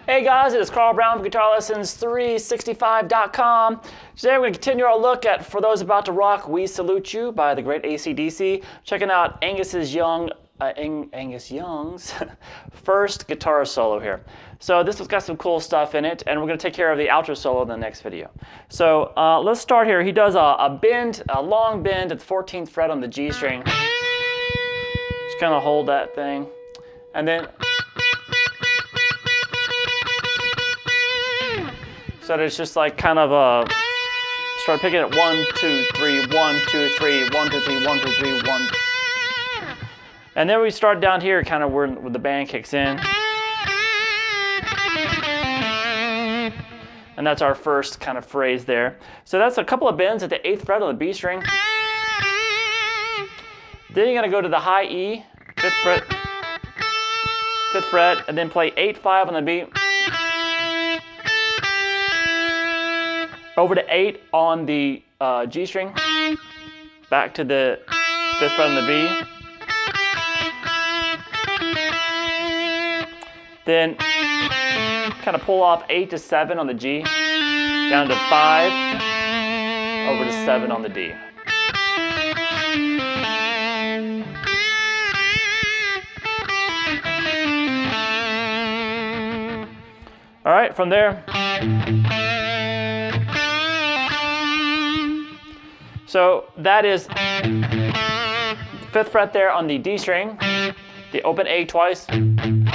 Hey guys, it is Carl Brown from GuitarLessons365.com. Today we're going to continue our look at For Those About to Rock, We Salute You by the great AC/DC. Checking out Angus Young's first guitar solo here. So this has got some cool stuff in it, and we're going to take care of the outro solo in the next video. So let's start here. He does a long bend at the 14th fret on the G string. Just kind of hold that thing. And then so that it's just like kind of start picking it 1, 2, 3, 1, 2, 3, 1, 2, 3, 1, 2, 3, 1. And then we start down here kind of where the band kicks in. And that's our first kind of phrase there. So that's a couple of bends at the 8th fret on the B string. Then you're going to go to the high E, 5th fret, and then play 8-5 on the B. Over to 8 on the G string, back to the 5th fret on the B. Then kind of pull off 8 to 7 on the G, down to 5, over to 7 on the D. All right, from there. So that is 5th fret there on the D string, the open A twice, and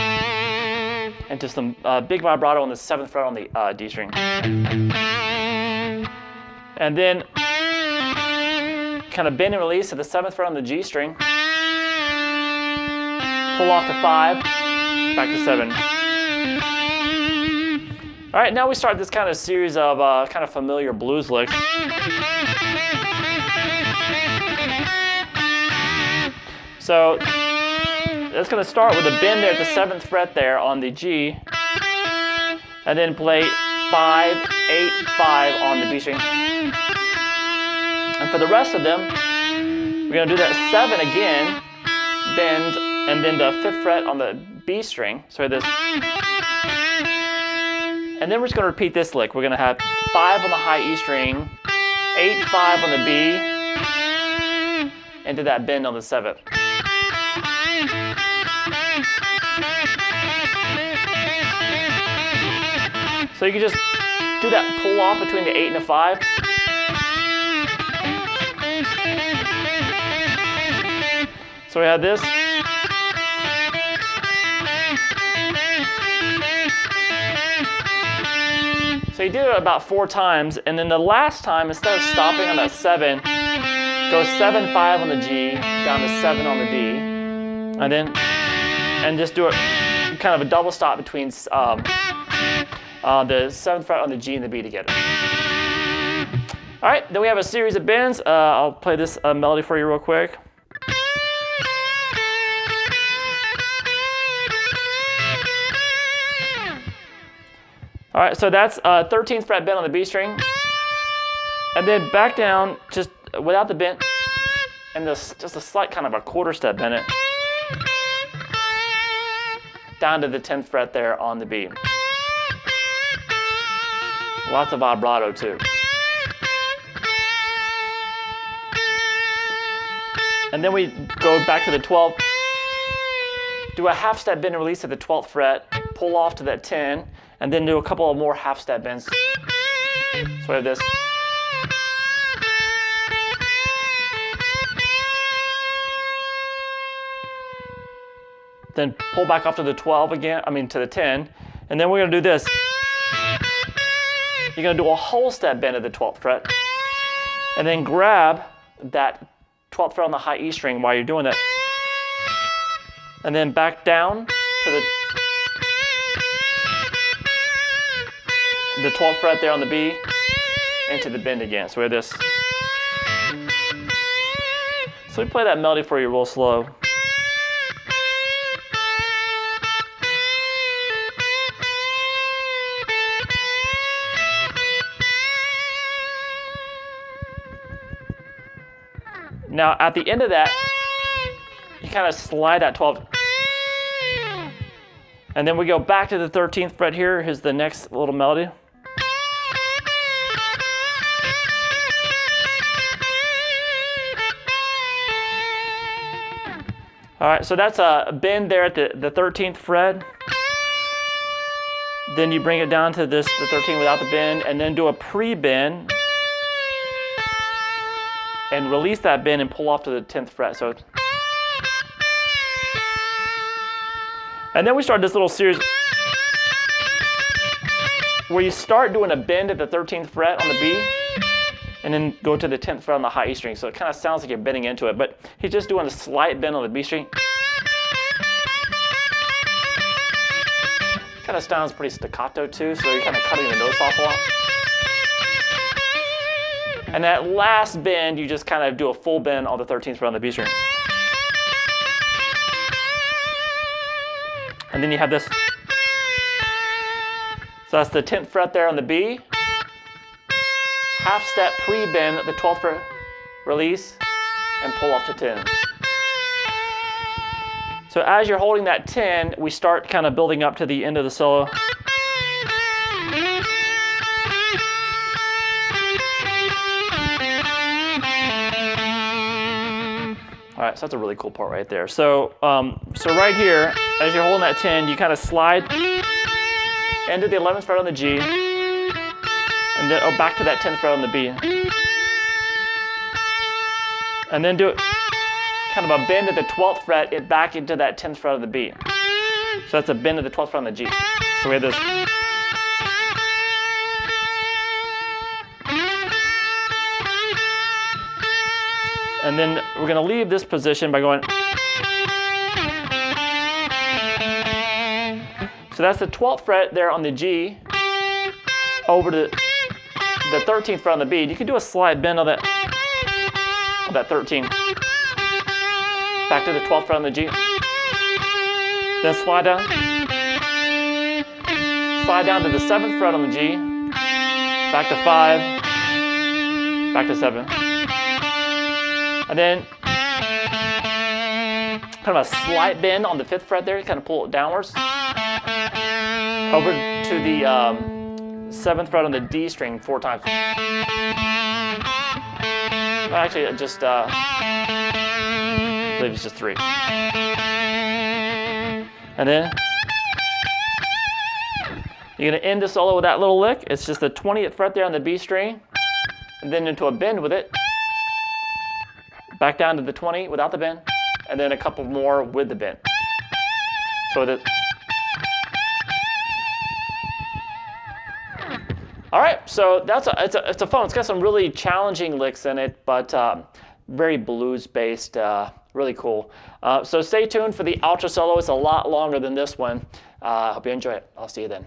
just some big vibrato on the 7th fret on the D string. And then kind of bend and release at the 7th fret on the G string, pull off to 5, back to 7. All right, now we start this kind of series of kind of familiar blues licks. So it's going to start with a bend there at the 7th fret there on the G, and then play 5, 8, 5 on the B string. And for the rest of them, we're going to do that 7 again, bend, and then the 5th fret on the B string. So this. And then we're just going to repeat this lick. We're going to have 5 on the high E string, 8, 5 on the B, into that bend on the 7th. So you can just do that pull off between the 8 and the 5. So we have this. So you do it about 4 times, and then the last time, instead of stopping on that 7, go 7, 5 on the G, down to 7 on the D, and just do it kind of a double stop between the 7th fret on the G and the B together. All right, then we have a series of bends. I'll play this melody for you real quick. All right, so that's 13th fret bend on the B string, and then back down just without the bend, and just a slight kind of a quarter step bend it down to the 10th fret there on the B. Lots of vibrato too. And then we go back to the 12th, do a half step bend and release at the 12th fret, pull off to that 10, and then do a couple of more half step bends. So we have this. Then pull back off to the 12 again, to the 10, and then we're going to do this. You're going to do a whole step bend at the 12th fret, and then grab that 12th fret on the high E string while you're doing that, and then back down to the 12th fret there on the B, into the bend again. So we have this. So we play that melody for you real slow. Now at the end of that, you kind of slide that 12 And then we go back to the 13th fret here. Here's the next little melody. All right, so that's a bend there at the 13th fret. Then you bring it down to the 13th without the bend, and then do a pre-bend, and release that bend and pull off to the 10th fret. So, and then we start this little series where you start doing a bend at the 13th fret on the B, and then go to the 10th fret on the high E string. So it kind of sounds like you're bending into it, but he's just doing a slight bend on the B string. Kind of sounds pretty staccato too, so you're kind of cutting the notes off a lot. And that last bend, you just kind of do a full bend on the 13th fret on the B string. And then you have this. So that's the 10th fret there on the B. Half step pre-bend at the 12th fret, release, and pull off to 10. So as you're holding that 10, we start kind of building up to the end of the solo. All right, so that's a really cool part right there. So, so right here, as you're holding that 10, you kind of slide into the 11th fret on the G, and then back to that 10th fret on the B. And then do it kind of a bend at the 12th fret, it back into that 10th fret of the B. So that's a bend at the 12th fret on the G. So we have this. And then we're going to leave this position by going. So that's the 12th fret there on the G over to the 13th fret on the B. You can do a slight bend on that 13. Back to the 12th fret on the G. Then slide down. Slide down to the 7th fret on the G. Back to 5. Back to 7. And then kind of a slight bend on the 5th fret there. You kind of pull it downwards. Over to the 7th fret on the D string 4 times. Actually, just I believe it's just 3. And then you're going to end the solo with that little lick. It's just the 20th fret there on the B string, and then into a bend with it. Back down to the 20 without the bend, and then a couple more with the bend. So that. All right, so it's a fun. It's got some really challenging licks in it, but very blues based. Really cool. So stay tuned for the outro solo. It's a lot longer than this one. I hope you enjoy it. I'll see you then.